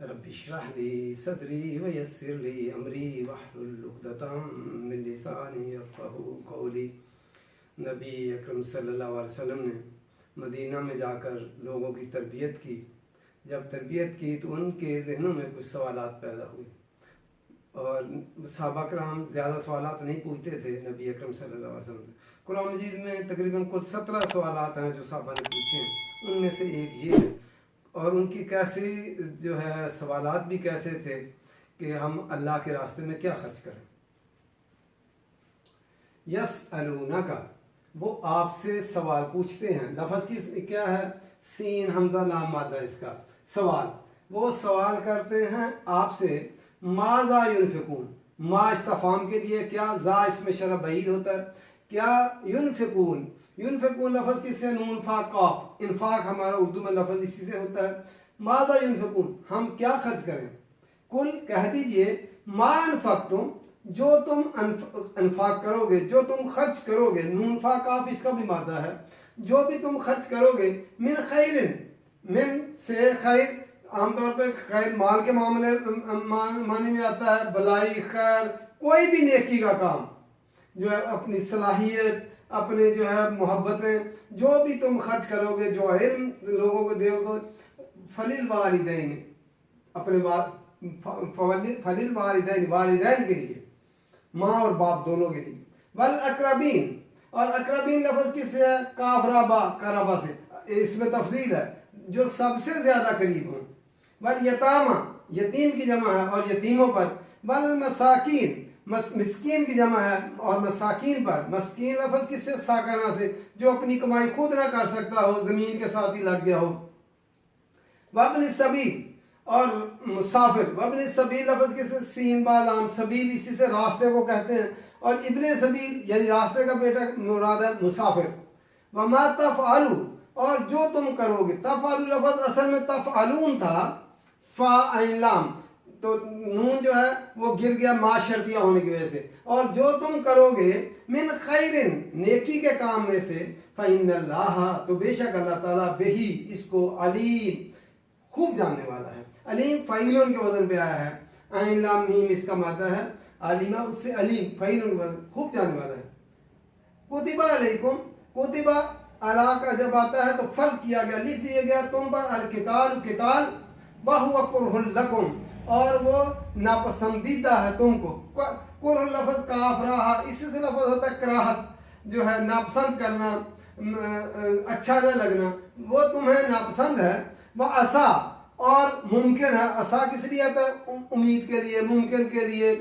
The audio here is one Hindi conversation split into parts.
रब्बि इश्रह ली सदरी वयस्सिर ली अमरी वहलुल उक़दतम मिन लिसानी यफ़क़हू क़ौली। नबी अकरम सल्लल्लाहु अलैहि वसल्लम ने मदीना में जाकर लोगों की तरबियत की। जब तरबियत की तो उनके जहनों में कुछ सवालात पैदा हुए और सहाबा कराम ज़्यादा सवालात नहीं पूछते थे नबी अकरम सल्लल्लाहु अलैहि वसल्लम से। कुरान मजीद में तकरीबन कुल 17 सवालात हैं जो सहाबा ने पूछे हैं, उनमें से एक ये है। और उनकी कैसे जो है सवालात भी कैसे थे कि हम अल्लाह के रास्ते में क्या खर्च करें। यसअलूना का, वो आपसे सवाल पूछते हैं। लफ्ज़ की क्या है, सीन हमजा लाम मादा, इसका सवाल। वो सवाल करते हैं आपसे, माज़ा युनफिकून, मा इस्तफाम के लिए क्या, जा इसमें शरफ बईद होता है, क्या युनफिकून। युनफिकून लफ्ज़ किससे, नून फा काफ, इन्फाक हमारा उर्दू में लफ्ज़ इसी से होता है। माज़ा युनफिकून, हम क्या खर्च करें। कुल कह दीजिए, मा अनफक्तुम, जो तुम अनफाक करोगे, जो तुम खर्च करोगे, नून फा काफ इसका भी मादा है, जो भी तुम खर्च करोगे, मिन खैरिन, मिन से खैर आमतौर पर खैर माल के मामले माने में आता है, भलाई खैर, कोई भी नेकी का काम जो है, अपनी सलाहियत, अपने जो है मोहब्बतें, जो भी तुम खर्च करोगे, जो इल्म लोगों को दोगे, फलिल वालिदैन, अपने फलिल वालिदैन, वालिदैन के लिए, माँ और बाप दोनों के लिए। वल अकरबीन, और अकरबीन लफ्ज़ किससे है, काफ राबा, कराबा से, इसमें तफसील है, जो सबसे ज़्यादा करीब हों। वल यतामा, यतीम की जमा है और यतीमों पर। वल मसाकीन, मिस्कीन की जमा है और मसाकीन पर। मस्कीन लफ्ज़ किससे, साकना से, जो अपनी कमाई खुद ना कर सकता हो, ज़मीन के साथ ही लग गया हो। वब्न सबील, और मुसाफिर। वब्न सबील लफ्ज़ किससे, सीन बालाम, सबील इसी से रास्ते को कहते हैं, और इब्ने सबील यानी रास्ते का बेटा मुराद है मुसाफिर। वमा तफ़अलू, और जो तुम करोगे। तफ़अलू लफ्ज़ असल में तफ़अलून था, फा ऐन लाम, तो नून जो है वो गिर गया माशर्तिया होने की वजह से। और जो तुम करोगे, मिन खैरिन, नेकी के काम में से, फ़इन्नल्लाह, तो बेशक अल्लाह ताला, बेही, इसको, अलीम, खूब जानने वाला है। अलीम फ़ाइलों के वजन पे आया है, ऐन लाम मीम इसका मादा है, अलीमा उससे अलीम, फ़ाइलों के वजन, खूब जानने वाला है। कुतिबा अलैकुम, कुतिबा अला का जब आता है तो फर्ज किया गया, लिख दिया गया तुम पर, अल किताल, किताल, वहुवा कुरहुल लकुम, और वो नापसंदीदा है तुमको। कुरह लफ्ज़ काफ रहा, इससे से लफ्ज़ होता है कराहत, जो है नापसंद करना, अच्छा न लगना, वो तुम्हें नापसंद है। वह असा, और मुमकिन है, असा किस लिए आता है, उम्मीद के लिए, मुमकिन के लिए।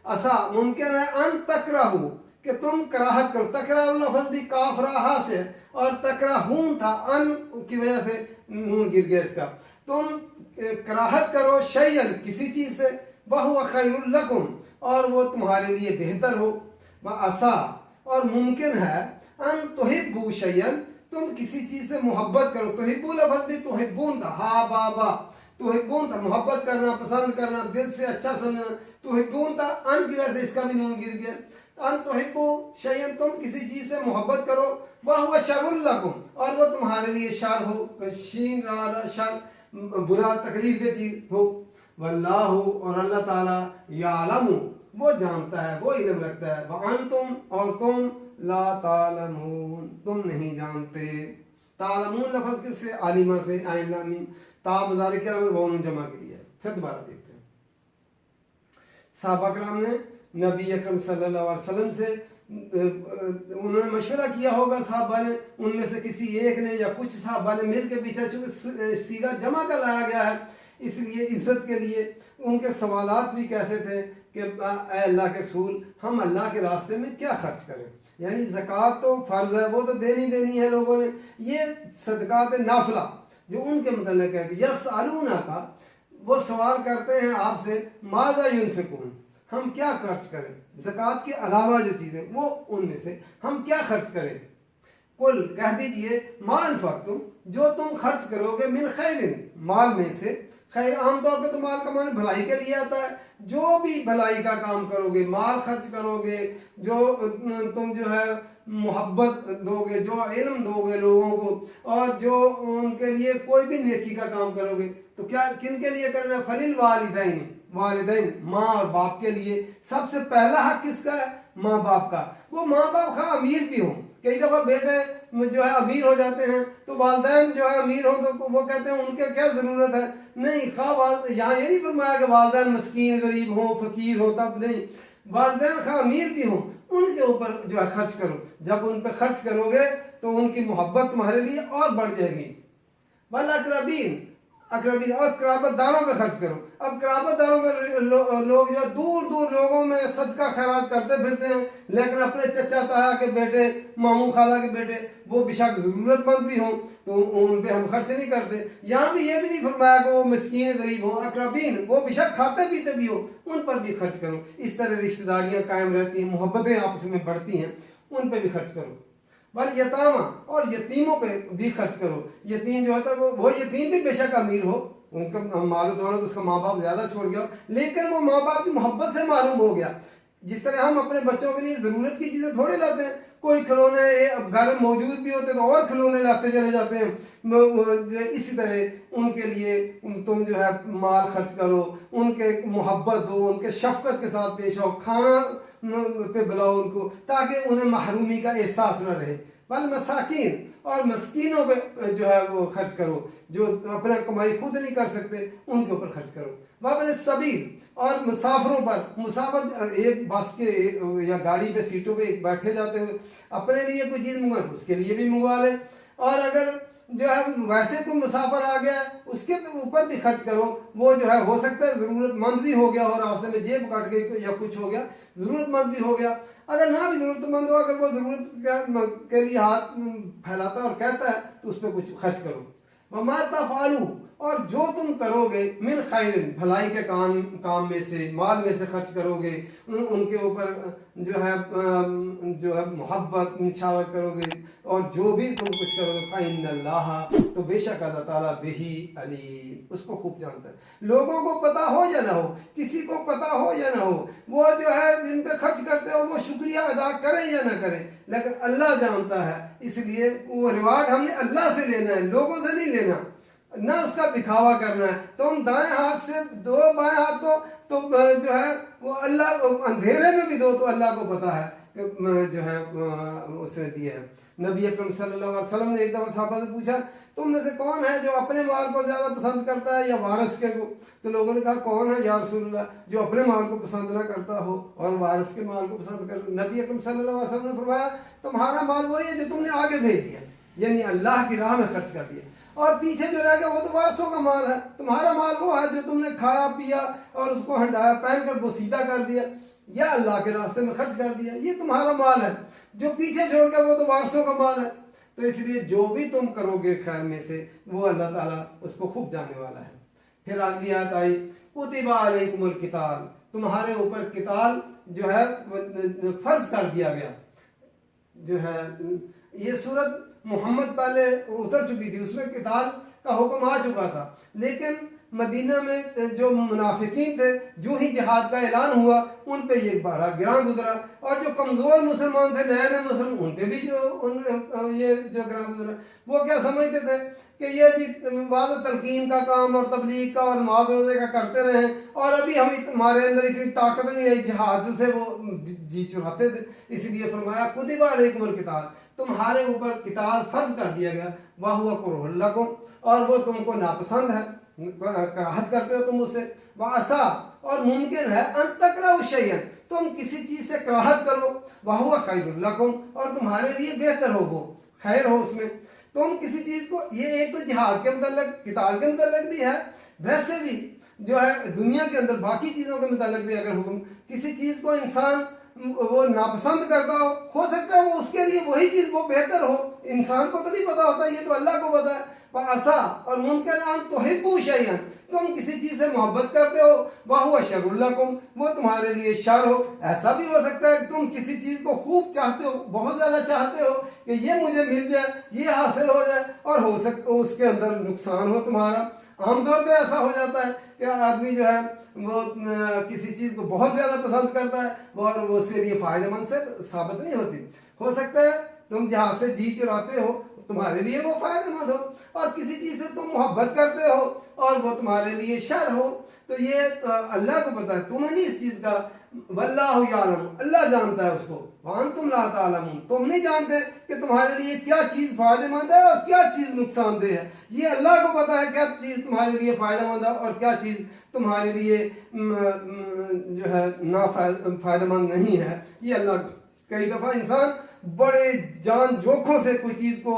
असा मुमकिन है, अन तकराहू, कि तुम कराहत करो। तकराहू लफ्ज़ भी काफ रहा से, और तकराहून था, अन की वजह से नून गिर गया इसका। तुम कराहत करो शैयन, किसी चीज़ से, वहुवा खैरुल लकुम, और वो तुम्हारे लिए बेहतर हो। वह असा, और मुमकिन है, अन तुहिब्बू शैयन, तुम किसी चीज़ से मोहब्बत करो। तुहिब्बू लफ्ज़ भी तुहिब्बून था, हा बाबा, तुहिब्बून था, मोहब्बत करना, पसंद करना, दिल से अच्छा समझना, तुहिब्बून था, अन की वजह से इसका भी नून गिर गया। अन तुहिब्बू शैयन, तुम किसी चीज़ से मोहब्बत करो, वह हुआ शर्रुल लकुम, और वो तुम्हारे लिए शर हो, शीन शर, बुरा तकलीफ दे चीज़ हो। वल्लाहु, और अल्लाह ताला, यालमु, वो जानता है, वो इल्म रखता है। व अंतुम, और तुम, ला तालमून, तुम नहीं जानते। तालमून लफ्ज़ किससे, आलिमा से, आइन लाम मीम, ता मुज़ारिक के अमर वौन जमा के लिए। फिर दोबारा देखते हैं। सहाबा कराम ने नबी अकरम सल्लल्लाहु अलैहि वसल्लम से उन्होंने मशवरा किया होगा, साहबा ने, उनमें से किसी एक ने या कुछ साहबा ने मिल के पीछे, चूँकि सीगा जमा कर लाया गया है इसलिए इज़्ज़त के लिए। उनके सवालात भी कैसे थे कि अल्लाह के रसूल, हम अल्लाह के रास्ते में क्या खर्च करें। यानी ज़कात तो फ़र्ज़ है, वो तो देनी है लोगों ने। ये सदक़ात नाफिला जो उनके मतलब है कि यसअलूना का, वो सवाल करते हैं आपसे, माज़ा युनफ़िकून, हम क्या खर्च करें। ज़कात के अलावा जो चीज़ें, वो उनमें से हम क्या खर्च करें। कुल कह दीजिए, मा अनफ़क़्तुम, जो तुम खर्च करोगे, मिन खैरिन, माल में से, खैर आमतौर पे तो माल कमाने भलाई के लिए आता है। जो भी भलाई का काम करोगे, माल खर्च करोगे, जो तुम जो है मोहब्बत दोगे, जो इल्म दोगे लोगों को, और जो उनके लिए कोई भी नेकी का काम करोगे, तो क्या किन के लिए करना है? फलिल वालिदैन, वालिदैन माँ और बाप के लिए। सबसे पहला हक किसका है? माँ बाप का। वो माँ बाप खा अमीर भी हो, कई दफा बेटे जो है अमीर हो जाते हैं तो वालिदैन जो है अमीर हो तो वो कहते हैं उनके क्या जरूरत है। नहीं, खा यहाँ ये नहीं फरमाया कि वालिदैन मस्कीन गरीब हो, फकीर हो, तब नहीं, वालिदैन खा अमीर भी हो, उनके ऊपर जो है खर्च करो। जब उन पर खर्च करोगे तो उनकी मोहब्बत तुम्हारे लिए और बढ़ जाएगी। वल अक़रबीन, अक़रबीन और कराबतदारों पे खर्च करो। अब कराबतदारों पे लोग जो दूर दूर लोगों में सदका खैरात करते फिरते हैं, लेकिन अपने चचा ताया के बेटे, मामू खाला के बेटे, वो बेशक ज़रूरतमंद भी हों तो उन पे हम खर्च नहीं करते। यहाँ भी ये भी नहीं फरमाया कि वो मिस्कीन गरीब हो। अक़रबीन वो बेशक खाते पीते भी हो, उन पर भी खर्च करो। इस तरह रिश्तेदारियाँ कायम रहती हैं, मोहब्बतें आपस में बढ़ती हैं, उन पर भी खर्च करो। वल यतामा और यतीमों पे भी खर्च करो। यतीम जो होता है वो यतीम भी बेशक अमीर हो, उनका मालूम दौलत उसका माँ बाप ज़्यादा छोड़ गया, लेकिन वो माँ बाप की मोहब्बत से मालूम हो गया। जिस तरह हम अपने बच्चों के लिए ज़रूरत की चीज़ें थोड़े लाते हैं, कोई खिलौने घर में मौजूद भी होते तो और खिलौने लाते चले जाते हैं, इसी तरह उनके लिए तुम जो है माल खर्च करो, उनके मोहब्बत दो, उनके शफकत के साथ पेश आओ, खाना पे बुलाओ उनको, ताकि उन्हें महरूमी का एहसास न रहे। वल मसाकिन और मस्कीनों पे जो है वो खर्च करो, जो अपना कमाई खुद नहीं कर सकते, उनके ऊपर खर्च करो। वह सबील और मुसाफरों पर, मुसाफर एक बस के या गाड़ी पे सीटों पे बैठे जाते हुए अपने लिए कोई चीज़ मंगवाए तो उसके लिए भी मंगवा ले, और अगर जो है वैसे कोई मुसाफर आ गया उसके ऊपर भी खर्च करो। वो जो है हो सकता है ज़रूरतमंद भी हो गया और रास्ते में जेब काट गई या कुछ हो गया, ज़रूरतमंद भी हो गया। अगर ना भी ज़रूरतमंद हो, अगर वो ज़रूरत के लिए हाथ फैलाता है और कहता है तो उस पर कुछ खर्च करो। वमा तफ़अलू और जो तुम करोगे मिन खैरिन भलाई के काम में से, माल में से खर्च करोगे, उनके ऊपर जो है मोहब्बत निछावर करोगे, और जो भी तुम कुछ करोगे फ़इन्नल्लाह तो बेशक अल्लाह ताला बिही अलीम उसको खूब जानता है। लोगों को पता हो या ना हो, किसी को पता हो या ना हो, वो जो है जिन पे खर्च करते हो वो शुक्रिया अदा करें या ना करें, लेकिन अल्लाह जानता है। इसलिए वो रिवार्ड हमने अल्लाह से लेना है, लोगों से नहीं लेना, ना उसका दिखावा करना है। तो हम दाएं हाथ से दो, बाएं हाथ को तो जो है वो अल्लाह, अंधेरे में भी दो तो अल्लाह को पता है कि जो है उसने दिया है। नबी अकरम सल्लल्लाहु अलैहि वसल्लम ने एक दफ़ा सहाबा से पूछा, तुम में से कौन है जो अपने माल को ज़्यादा पसंद करता है या वारिस के को? तो लोगों ने कहा कौन है या रसूलल्लाह जो अपने माल को पसंद ना करता हो और वारिस के माल को पसंद कर। नबी अकरम सल्लल्लाहु अलैहि वसल्लम ने फरमाया तुम्हारा माल वही है जो तुमने आगे भेज दिया, यानी अल्लाह की राह में खर्च कर दिया, और पीछे जो रह गया वो तो वारसों का माल है। तुम्हारा माल वो है जो तुमने खाया पिया और उसको हंडाया पहन कर बोसीदा कर दिया या अल्लाह के रास्ते में खर्च कर दिया, ये तुम्हारा माल है। जो पीछे छोड़ गया वो तो वारसों का माल है। तो इसलिए जो भी तुम करोगे खैर में से वो अल्लाह ताला उसको खूब जानने वाला है। फिर अगली आयत आई कुतिबा अलैकुमुल किताल, तुम्हारे ऊपर किताल जो है फर्ज कर दिया गया। जो है ये सूरत मोहम्मद पहले उतर चुकी थी, उसमें किताल का हुक्म आ चुका था, लेकिन मदीना में जो मुनाफिकीन थे जो ही जिहाद का ऐलान हुआ उन पे ये बड़ा गिरां गुजरा, और जो कमज़ोर मुसलमान थे नए नए मुसलमान उन पे भी ये जो गिरां गुजरा। वो क्या समझते थे कि ये जी वाज़ तलकीन का काम और तबलीग का और नमाज रोज़े का करते रहे और अभी हमारे अंदर इतनी ताकत नहीं आई, जिहाद से वो जी चुराते थे। इसलिए फरमाया कुतिबा अलैकुमुल किताल, तुम्हारे ऊपर किताल फर्ज कर दिया गया, वह हुआ कुरहुल लकुम, और वो तुमको नापसंद है, कराहत करते हो तुम उससे। वासा और मुमकिन है अन तकराहु शैअन, तुम किसी चीज़ से कराहत करो, वह हुआ खैरुल लकुम, और तुम्हारे लिए बेहतर हो, वो खैर हो उसमें। तुम किसी चीज़ को, ये एक तो जिहाद के मतलब किताल के मतलब भी है, वैसे भी जो है दुनिया के अंदर बाकी चीज़ों के मतलब भी अगर हुक्म किसी चीज़ को इंसान वो नापसंद करता हो सकता है वो उसके लिए वही चीज़ वो बेहतर हो, इंसान को तो नहीं पता होता, ये तो अल्लाह को पता है। आसा और मुमकिन अन तुहिब्बू शैअन, तुम किसी चीज़ से मोहब्बत करते हो, वह हुआ शर्रुल लकुम, वो तुम्हारे लिए शर हो। ऐसा भी हो सकता है कि तुम किसी चीज़ को खूब चाहते हो, बहुत ज़्यादा चाहते हो कि ये मुझे मिल जाए, ये हासिल हो जाए, और हो सकता उसके अंदर नुकसान हो तुम्हारा। आमतौर पे ऐसा हो जाता है कि आदमी जो है वो किसी चीज़ को बहुत ज़्यादा पसंद करता है और वो उसके लिए फ़ायदेमंद से साबित नहीं होती। हो सकता है तुम जहाँ से जी चुराते हो तुम्हारे लिए वो फ़ायदेमंद हो, और किसी चीज़ से तुम मोहब्बत करते हो और वो तुम्हारे लिए शर हो। तो ये अल्लाह को पता है, तुम्हें नहीं इस चीज़ का। वल्लाहु यालम, अल्लाह जानता है उसको। वांतुम ला तालमून, तुम नहीं जानते कि तुम्हारे लिए क्या चीज़ फ़ायदेमंद है और क्या चीज़ नुकसानदेह है। ये अल्लाह को पता है क्या चीज़ तुम्हारे लिए फ़ायदेमंद है और क्या चीज़ तुम्हारे लिए जो है ना फ़ायदेमंद नहीं है। ये अल्लाह, कई दफ़ा इंसान बड़े जान जोखों से कोई चीज़ को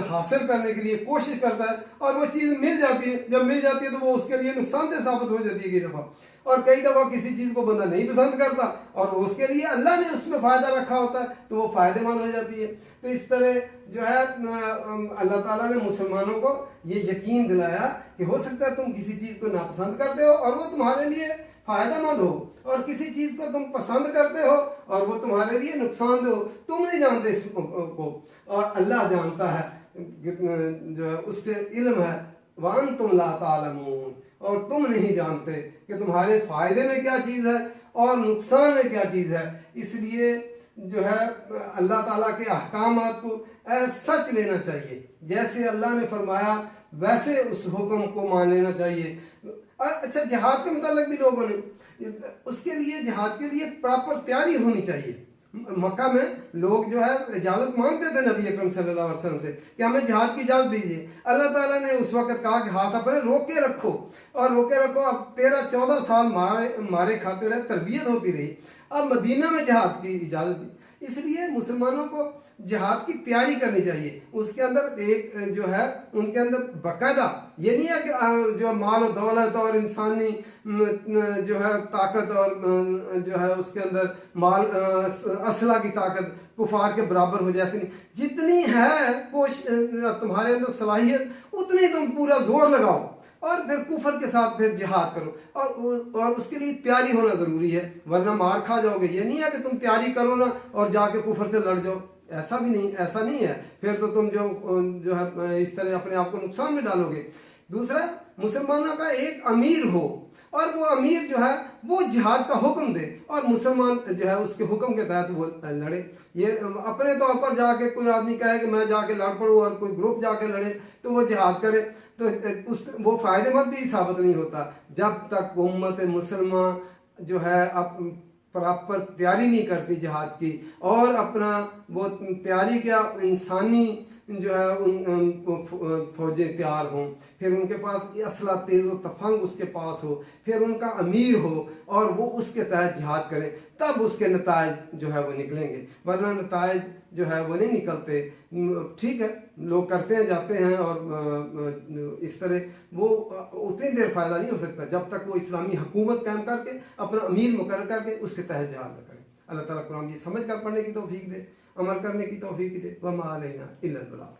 हासिल करने के लिए कोशिश करता है और वो चीज़ मिल जाती है। जब मिल जाती है तो वो उसके लिए नुकसानदेह साबित हो जाती है कई दफ़ा। और कई दफ़ा किसी चीज़ को बंदा नहीं पसंद करता और उसके लिए अल्लाह ने उसमें फ़ायदा रखा होता है तो वो फ़ायदेमंद हो जाती है। तो इस तरह जो है अल्लाह ताला ने मुसलमानों को ये यकीन दिलाया कि हो सकता है तुम किसी चीज़ को नापसंद करते हो और वो तुम्हारे लिए फ़ायदेमंद हो, और किसी चीज़ को तुम पसंद करते हो और वो तुम्हारे लिए नुकसान दो। तुम नहीं जानते इसको और अल्लाह जानता है, जो है उससे इल्म है। वांतुम ला तालमून, और तुम नहीं जानते कि तुम्हारे फ़ायदे में क्या चीज़ है और नुकसान में क्या चीज़ है। इसलिए जो है अल्लाह ताला के अहकामात को सच लेना चाहिए। जैसे अल्लाह ने फरमाया वैसे उस हुक्म को मान लेना चाहिए। अच्छा, जिहाद के मतलब भी लोगों ने उसके लिए, जिहाद के लिए प्रॉपर तैयारी होनी चाहिए। मक्का में लोग जो है इजाज़त मांगते थे नबी अकरम सल्लल्लाहु अलैहि वसल्लम से कि हमें जिहाद की इजाज़त दीजिए। अल्लाह ताला ने उस वक्त कहा कि हाथ अपने रोक के रखो, और रोके रखो। अब 13-14 साल मारे खाते रहे, तरबियत होती रही। अब मदीना में जिहाद की इजाज़त दी। इसलिए मुसलमानों को जिहाद की तैयारी करनी चाहिए। उसके अंदर एक जो है उनके अंदर बाकायदा, ये नहीं है कि जो माल और दौलत और इंसानी जो है ताकत और जो है उसके अंदर माल असला की ताकत कुफार के बराबर हो, जैसे नहीं। जितनी है तुम्हारे अंदर सलाहियत उतनी तुम पूरा जोर लगाओ और फिर कुफर के साथ फिर जिहाद करो, और उसके लिए तैयारी होना ज़रूरी है, वरना मार खा जाओगे। ये नहीं है कि तुम तैयारी करो ना और जाके कुफर से लड़ जाओ, ऐसा नहीं है। फिर तो तुम जो है इस तरह अपने आप को नुकसान में डालोगे। दूसरा, मुसलमानों का एक अमीर हो और वो अमीर जो है वो जिहाद का हुक्म दे और मुसलमान जो है उसके हुक्म के तहत वो लड़े। ये अपने तौर पर जाके कोई आदमी कहे कि मैं जाके लड़ पड़ूँ और कोई ग्रुप जाके लड़े तो वो जिहाद करे, तो वो फ़ायदेमंद भी साबित नहीं होता जब तक उम्मत मुसलमान जो है अब प्रॉपर तैयारी नहीं करती जिहाद की, और अपना वो तैयारी क्या इंसानी जो है फौजें तैयार हों, फिर उनके पास असला तेज़ व तफंग उसके पास हो, फिर उनका अमीर हो और वो उसके तहत जिहाद करें, तब उसके नतायज जो है वो निकलेंगे। वरना नतायज जो है वो नहीं निकलते। ठीक है, लोग करते हैं जाते हैं और इस तरह वो उतनी देर फ़ायदा नहीं हो सकता जब तक वो इस्लामी हुकूमत कायम करके अपना अमीर मुकर्रर करके उसके तहत जिहाद न करें। अल्लाह ताला कुरान की समझ कर पढ़ने की तौफीक दे, अमल करने की तौफीक दे। वमा अलैना इल्लल बलाग।